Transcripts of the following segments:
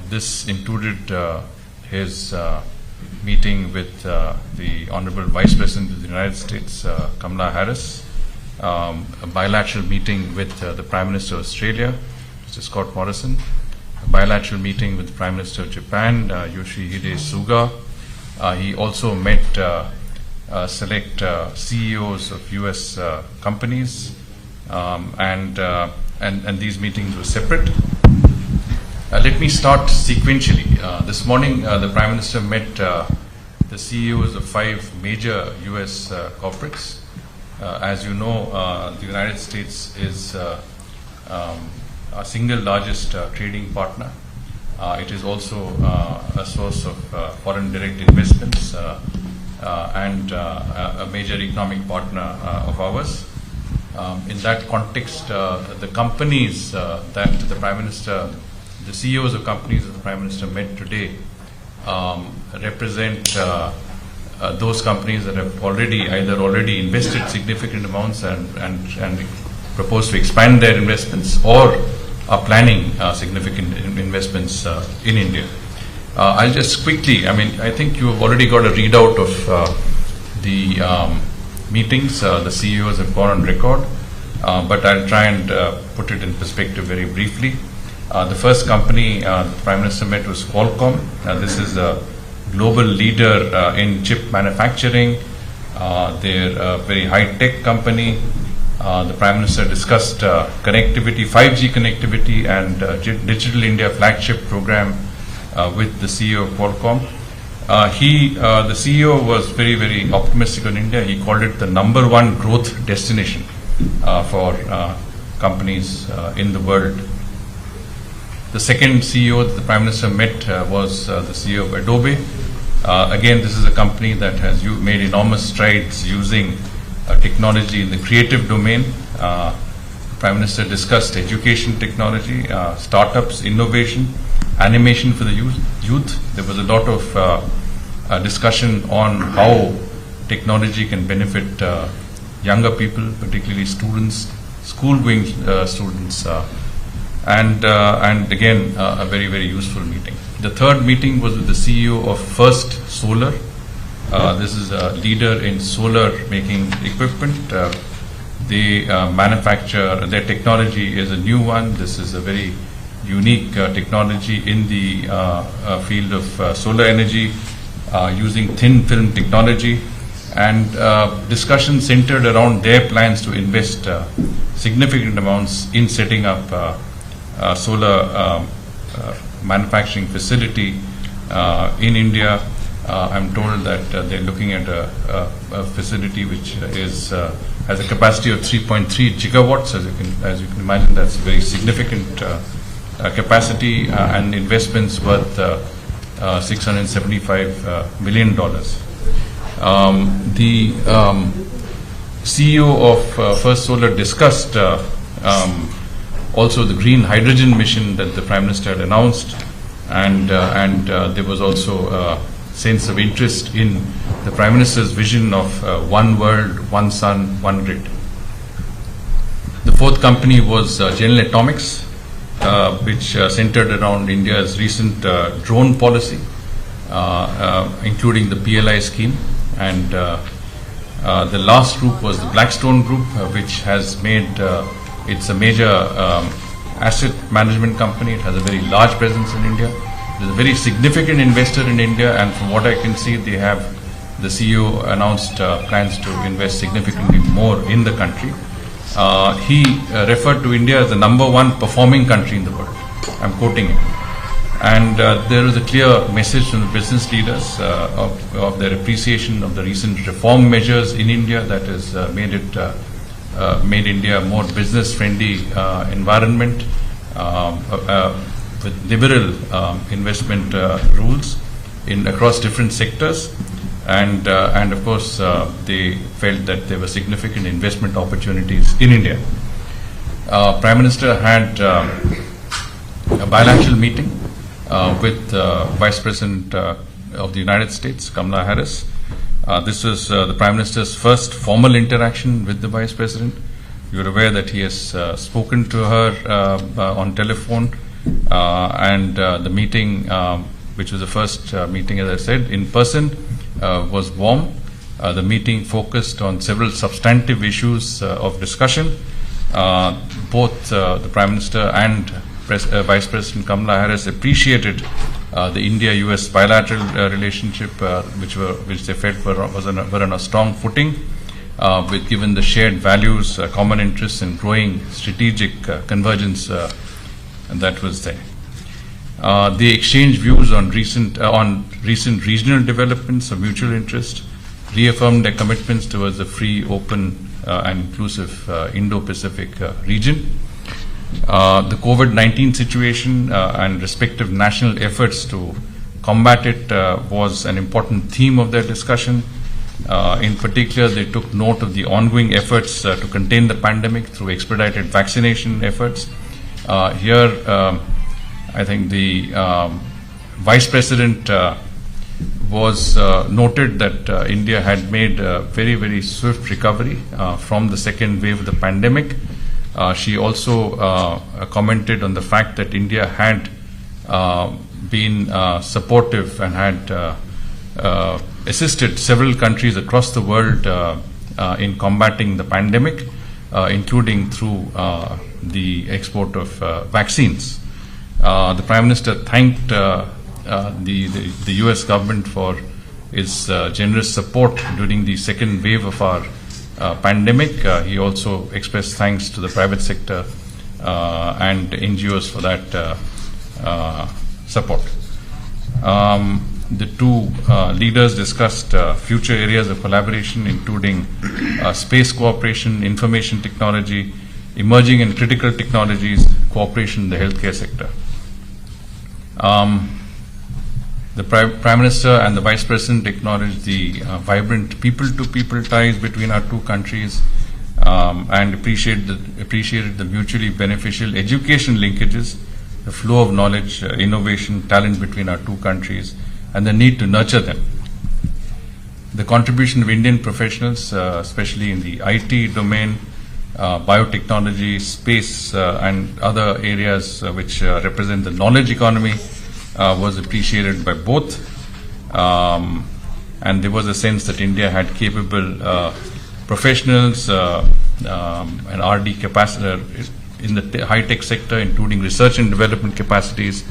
This included his meeting with the Honorable Vice President of the United States, Kamala Harris, a bilateral meeting with the Prime Minister of Australia, Mr. Scott Morrison, a bilateral meeting with the Prime Minister of Japan, Yoshihide Suga. He also met select CEOs of US companies, and these meetings were separate. Let me start sequentially. This morning, the Prime Minister met the CEOs of 5 major US corporates. As you know, the United States is our single largest trading partner. It is also a source of foreign direct investments and a major economic partner of ours. In that context, the companies that the Prime Minister, the CEOs of companies that the Prime Minister met today represent those companies that have already invested significant amounts and propose to expand their investments or are planning significant investments in India. I'll just quickly, I think you have already got a readout of the meetings. The CEOs have gone on record, but I'll try and put it in perspective very briefly. The first company the Prime Minister met was Qualcomm. This is a global leader in chip manufacturing. They're a very high-tech company. The Prime Minister discussed connectivity, 5G connectivity and Digital India flagship program with the CEO of Qualcomm. The CEO was very, very optimistic on India. He called it the #1 growth destination for companies in the world. The second CEO that the Prime Minister met was the CEO of Adobe. Again, this is a company that has made enormous strides using technology in the creative domain. The Prime Minister discussed education technology, startups, innovation, animation for the youth. There was a lot of discussion on how technology can benefit younger people, particularly students, school-going students, and again, a very, very useful meeting. The third meeting was with the CEO of First Solar. This is a leader in solar making equipment. They manufacture, their technology is a new one. This is a very unique technology in the field of solar energy using thin film technology, and discussion centered around their plans to invest significant amounts in setting up a solar manufacturing facility in India. I'm told that they're looking at a facility which has a capacity of 3.3 gigawatts. As you can imagine, that's a very significant capacity and investments worth $675 million. The CEO of First Solar discussed also the green hydrogen mission that the Prime Minister had announced, and there was also sense of interest in the Prime Minister's vision of one world, one sun, one grid. The fourth company was General Atomics, which centered around India's recent drone policy, including the PLI scheme. And the last group was the Blackstone Group, which has made, it's a major asset management company. It has a very large presence in India. It is a very significant investor in India, and from what I can see, they have, the CEO announced plans to invest significantly more in the country. He referred to India as the #1 performing country in the world. I'm quoting him. And there is a clear message from the business leaders of their appreciation of the recent reform measures in India that has made India a more business-friendly environment with liberal investment rules across different sectors, and of course they felt that there were significant investment opportunities in India. Prime Minister had a bilateral meeting with Vice President of the United States, Kamala Harris. This was the Prime Minister's first formal interaction with the Vice President. You're aware that he has spoken to her on telephone and the meeting, which was the first meeting, as I said, in person, was warm. The meeting focused on several substantive issues of discussion. Both the Prime Minister and Vice President Kamala Harris appreciated the India-US bilateral relationship, which they felt were on a strong footing, given the shared values, common interests, and growing strategic convergence that was there. They exchanged views on recent regional developments of mutual interest, reaffirmed their commitments towards a free, open, and inclusive Indo-Pacific region. The COVID-19 situation and respective national efforts to combat it was an important theme of their discussion. In particular, they took note of the ongoing efforts to contain the pandemic through expedited vaccination efforts. Here, I think the Vice President was noted that India had made a very, very swift recovery from the second wave of the pandemic. She also commented on the fact that India had been supportive and had assisted several countries across the world in combating the pandemic, including through the export of vaccines. The Prime Minister thanked the US government for its generous support during the second wave of our pandemic. He also expressed thanks to the private sector and NGOs for that support. The two leaders discussed future areas of collaboration, including space cooperation, information technology, emerging and critical technologies, cooperation in the healthcare sector. The Prime Minister and the Vice President acknowledged the vibrant people-to-people ties between our two countries and appreciated the mutually beneficial education linkages, the flow of knowledge, innovation, talent between our two countries, and the need to nurture them. The contribution of Indian professionals, especially in the IT domain, biotechnology, space, and other areas which represent the knowledge economy, was appreciated by both, and there was a sense that India had capable professionals and RD capacity in the high-tech sector, including research and development capacities,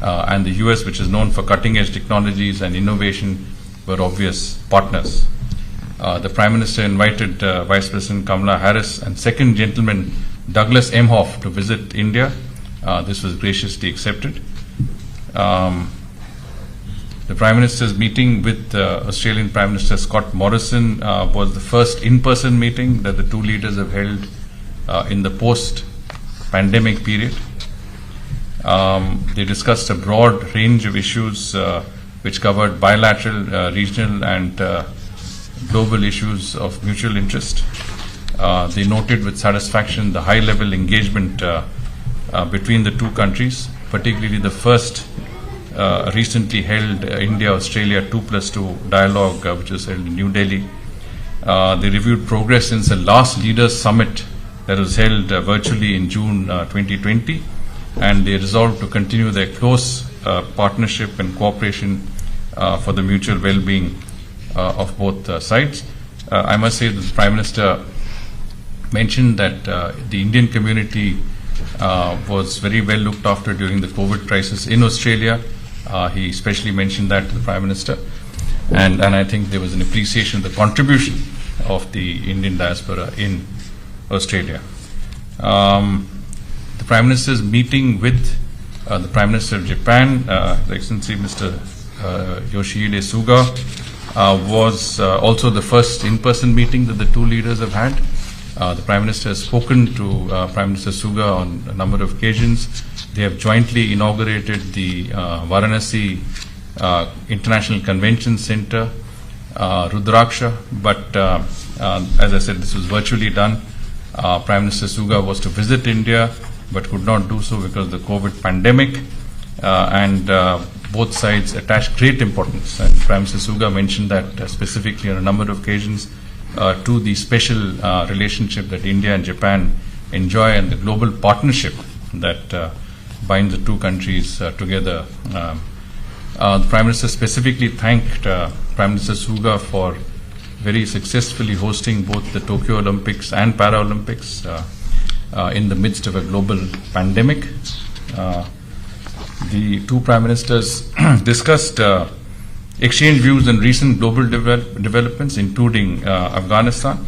and the US, which is known for cutting-edge technologies and innovation, were obvious partners. The Prime Minister invited Vice President Kamala Harris and Second Gentleman Douglas Emhoff to visit India. This was graciously accepted. The Prime Minister's meeting with Australian Prime Minister Scott Morrison was the first in-person meeting that the two leaders have held in the post-pandemic period. They discussed a broad range of issues which covered bilateral, regional, and global issues of mutual interest. They noted with satisfaction the high-level engagement between the two countries, particularly the first recently held India-Australia 2+2 dialogue, which was held in New Delhi. They reviewed progress since the last Leaders Summit that was held virtually in June 2020, and they resolved to continue their close partnership and cooperation for the mutual well-being of both sides. I must say that the Prime Minister mentioned that the Indian community was very well looked after during the COVID crisis in Australia. He especially mentioned that to the Prime Minister, and I think there was an appreciation of the contribution of the Indian diaspora in Australia. The Prime Minister's meeting with the Prime Minister of Japan, His Excellency Mr. Yoshihide Suga, was also the first in-person meeting that the two leaders have had. The Prime Minister has spoken to Prime Minister Suga on a number of occasions. They have jointly inaugurated the Varanasi International Convention Center, Rudraksha, but as I said, this was virtually done. Prime Minister Suga was to visit India but could not do so because of the COVID pandemic, and both sides attached great importance, and Prime Minister Suga mentioned that specifically on a number of occasions to the special relationship that India and Japan enjoy and the global partnership that binds the two countries together. The Prime Minister specifically thanked Prime Minister Suga for very successfully hosting both the Tokyo Olympics and Paralympics in the midst of a global pandemic. The two Prime Ministers discussed exchange views on recent global developments, including Afghanistan.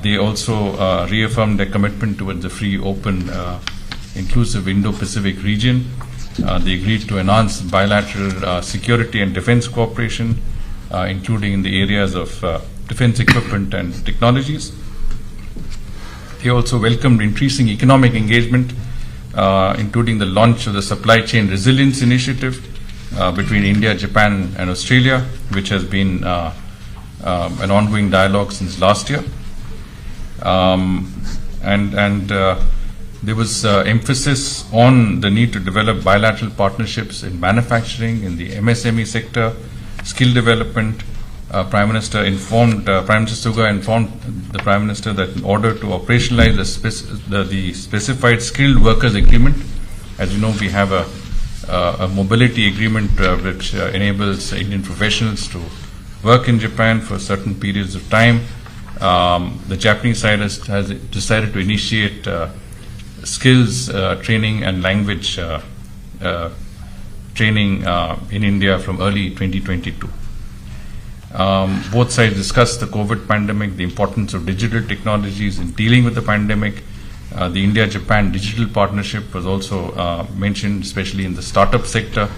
They also reaffirmed their commitment towards a free, open, inclusive Indo-Pacific region. They agreed to enhance bilateral security and defense cooperation, including in the areas of defense equipment and technologies. They also welcomed increasing economic engagement, including the launch of the Supply Chain Resilience Initiative between India, Japan, and Australia, which has been an ongoing dialogue since last year. There was emphasis on the need to develop bilateral partnerships in manufacturing, in the MSME sector, skill development. Prime Minister Suga informed the Prime Minister that in order to operationalize the specified skilled workers agreement, as you know, we have a mobility agreement which enables Indian professionals to work in Japan for certain periods of time. The Japanese side has decided to initiate skills training and language training in India from early 2022. Both sides discussed the COVID pandemic, the importance of digital technologies in dealing with the pandemic. The India-Japan digital partnership was also mentioned, especially in the startup sector,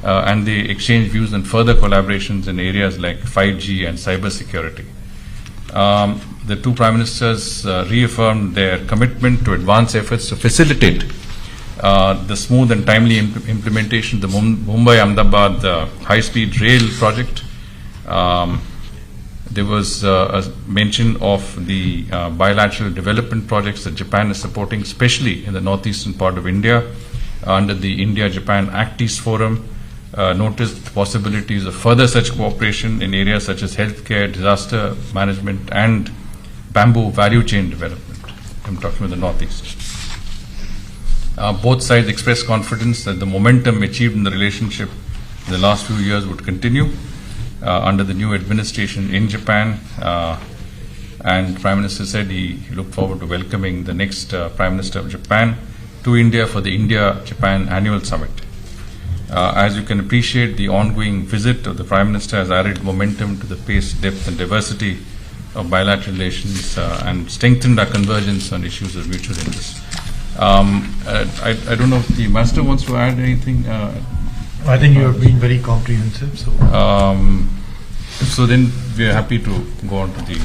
and they exchanged views on further collaborations in areas like 5G and cybersecurity. The two Prime Ministers reaffirmed their commitment to advance efforts to facilitate the smooth and timely implementation of the Mumbai-Ahmedabad high-speed rail project. There was a mention of the bilateral development projects that Japan is supporting, especially in the northeastern part of India, under the India-Japan Act East Forum. Noticed possibilities of further such cooperation in areas such as healthcare, disaster management, and bamboo value chain development. I'm talking about the Northeast. Both sides expressed confidence that the momentum achieved in the relationship in the last few years would continue under the new administration in Japan. And Prime Minister said he looked forward to welcoming the next Prime Minister of Japan to India for the India-Japan Annual Summit. As you can appreciate, the ongoing visit of the Prime Minister has added momentum to the pace, depth, and diversity of bilateral relations and strengthened our convergence on issues of mutual interest. I don't know if the Master wants to add anything. I think you have been very comprehensive. So then we are happy to go on to the...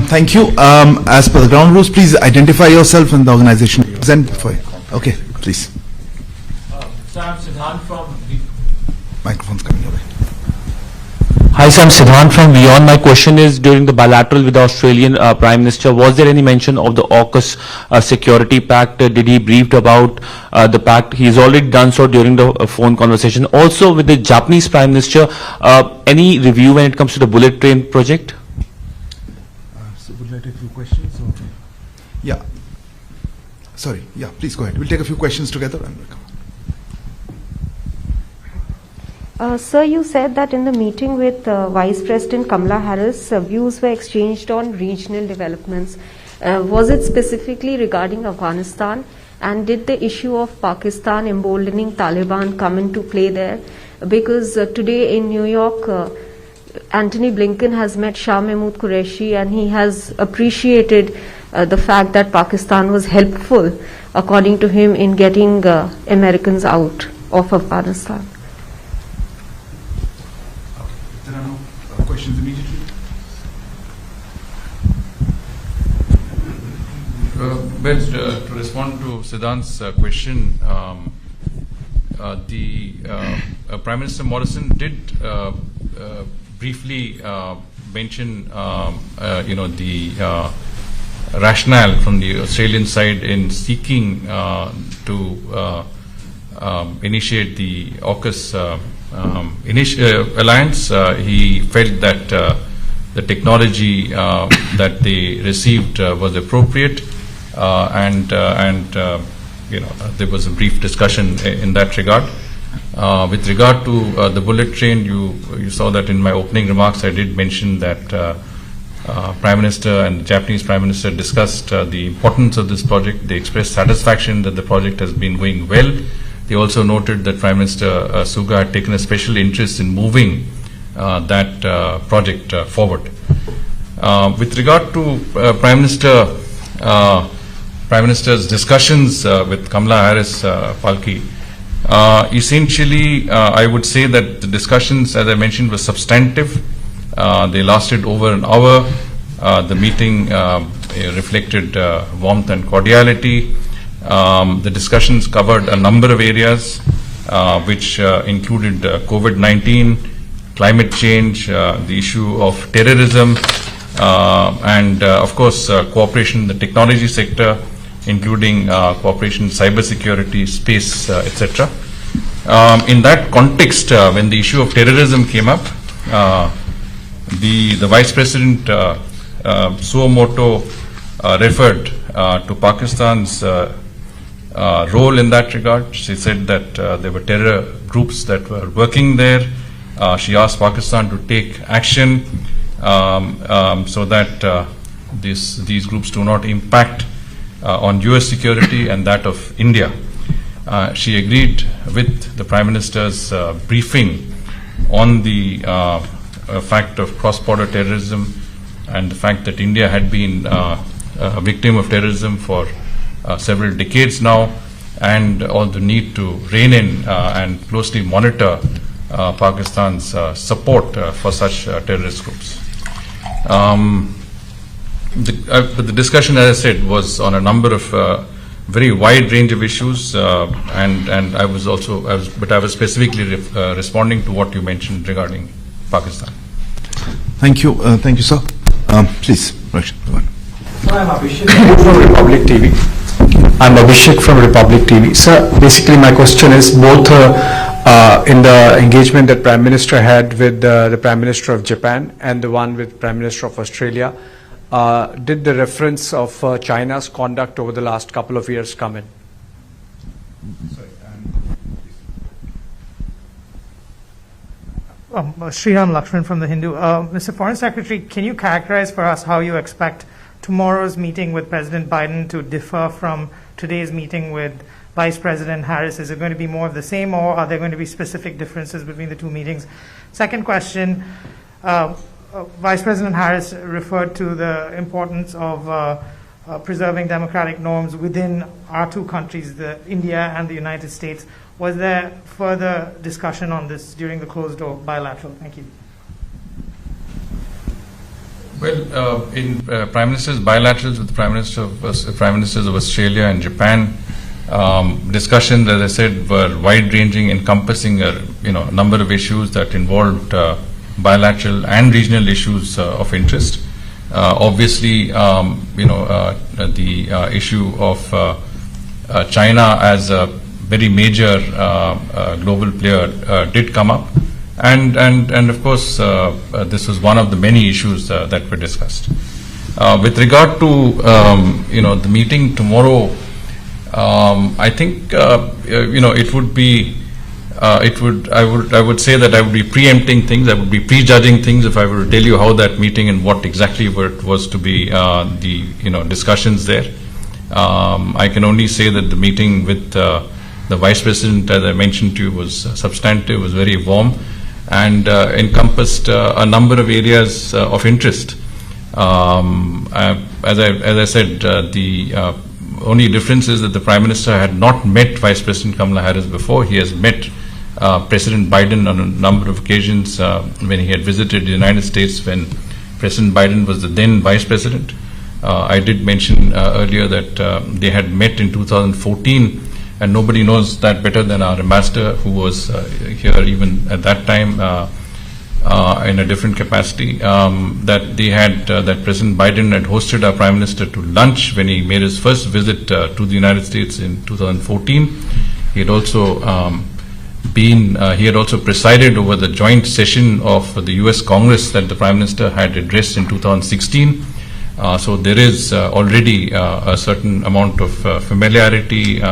Thank you. As per the ground rules, please identify yourself and the organization. Okay, please. So I'm Siddhant from... Microphone's coming your way. Hi, so I'm Siddhant from Beyond. My question is, during the bilateral with the Australian Prime Minister, was there any mention of the AUKUS security pact? Did he briefed about the pact? He's already done so during the phone conversation. Also, with the Japanese Prime Minister, any review when it comes to the bullet train project? So would you like to take a few questions? Or? Yeah. Sorry. Yeah, please go ahead. We'll take a few questions together and we'll come. Sir, you said that in the meeting with Vice President Kamala Harris, views were exchanged on regional developments. Was it specifically regarding Afghanistan? And did the issue of Pakistan emboldening Taliban come into play there? Because today in New York, Antony Blinken has met Shah Mahmood Qureshi, and he has appreciated the fact that Pakistan was helpful, according to him, in getting Americans out of Afghanistan. There are no questions immediately. To respond to Siddhant's question, the Prime Minister Morrison did briefly mention, the rationale from the Australian side in seeking to initiate the AUKUS alliance. He felt that the technology that they received was appropriate, and there was a brief discussion in that regard. With regard to the bullet train, you saw that in my opening remarks I did mention that Prime Minister and the Japanese Prime Minister discussed the importance of this project. They expressed satisfaction that the project has been going well. They also noted that Prime Minister Suga had taken a special interest in moving that project forward. With regard to Prime Minister's discussions with Kamala Harris, Palki, essentially I would say that the discussions, as I mentioned, were substantive. They lasted over an hour. The meeting reflected warmth and cordiality. The discussions covered a number of areas, which included COVID-19, climate change, the issue of terrorism, and of course cooperation in the technology sector, including cooperation in cybersecurity, space, etc. In that context, when the issue of terrorism came up, the Vice President suo moto referred to Pakistan's role in that regard. She said that there were terror groups that were working there. She asked Pakistan to take action so that these groups do not impact on US security and that of India. She agreed with the Prime Minister's briefing on the fact of cross-border terrorism and the fact that India had been a victim of terrorism for several decades now, and on the need to rein in and closely monitor Pakistan's support for such terrorist groups. The discussion, as I said, was on a number of very wide range of issues, and I was specifically responding to what you mentioned regarding Pakistan. Thank you, sir. Please, Rashid, go on. So I'm Abhishek from Republic TV. Sir, basically my question is both in the engagement that Prime Minister had with the Prime Minister of Japan and the one with Prime Minister of Australia, did the reference of China's conduct over the last couple of years come in? Sriram Lakshman from The Hindu. Mr. Foreign Secretary, can you characterize for us how you expect tomorrow's meeting with President Biden to differ from today's meeting with Vice President Harris? Is it going to be more of the same, or are there going to be specific differences between the two meetings? Second question, Vice President Harris referred to the importance of preserving democratic norms within our two countries, India and the United States. Was there further discussion on this during the closed-door bilateral? Thank you. Well, in Prime Minister's bilaterals with the Prime Ministers of Australia and Japan, discussions, as I said, were wide-ranging, encompassing a number of issues that involved bilateral and regional issues of interest. Obviously, the issue of China as a very major global player did come up, and of course this was one of the many issues that were discussed. With regard to the meeting tomorrow, I think it would be I would say that I would be preempting things. I would be prejudging things if I were to tell you how that meeting and what exactly was to be the discussions there. I can only say that the meeting with the Vice President, as I mentioned to you, was substantive, was very warm, and encompassed a number of areas of interest. As I said, the only difference is that the Prime Minister had not met Vice President Kamala Harris before. He has met President Biden on a number of occasions when he had visited the United States when President Biden was the then Vice President. I did mention earlier that they had met in 2014, and nobody knows that better than our ambassador, who was here even at that time in a different capacity, that they had that President Biden had hosted our Prime Minister to lunch when he made his first visit to the United States in 2014. He had also presided over the joint session of the US Congress that the Prime Minister had addressed in 2016. So there is already a certain amount of familiarity,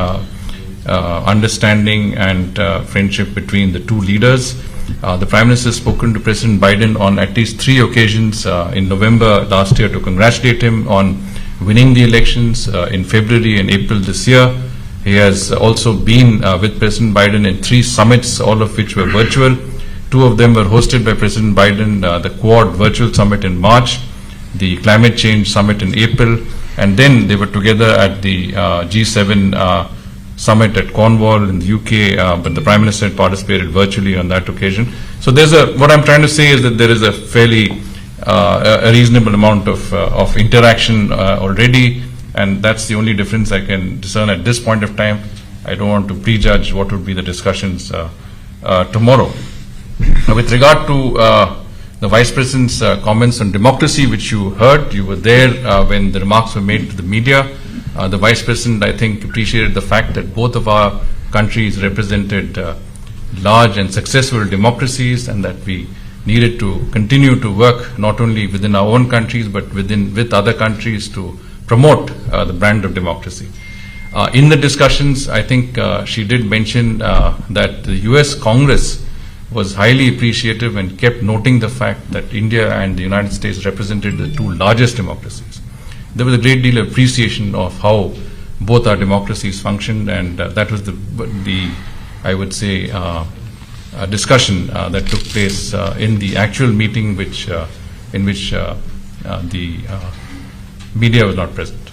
understanding and friendship between the two leaders. The Prime Minister has spoken to President Biden on at least 3 occasions in November last year to congratulate him on winning the elections, in February and April this year. He has also been with President Biden in 3 summits, all of which were virtual. 2 of them were hosted by President Biden, the Quad Virtual Summit in March, the Climate Change Summit in April, and then they were together at the G7 Summit at Cornwall in the UK, but the Prime Minister had participated virtually on that occasion. So there's what I'm trying to say is that there is a fairly a reasonable amount of interaction already, and that's the only difference I can discern at this point of time. I don't want to prejudge what would be the discussions tomorrow. With regard to the Vice President's comments on democracy, which you heard, you were there when the remarks were made to the media. The Vice President, I think, appreciated the fact that both of our countries represented large and successful democracies, and that we needed to continue to work not only within our own countries but with other countries to promote the brand of democracy. In the discussions, I think she did mention that the US Congress was highly appreciative and kept noting the fact that India and the United States represented the 2 largest democracies. There was a great deal of appreciation of how both our democracies functioned, and that was the I would say, discussion that took place in the actual meeting, in which the media was not present.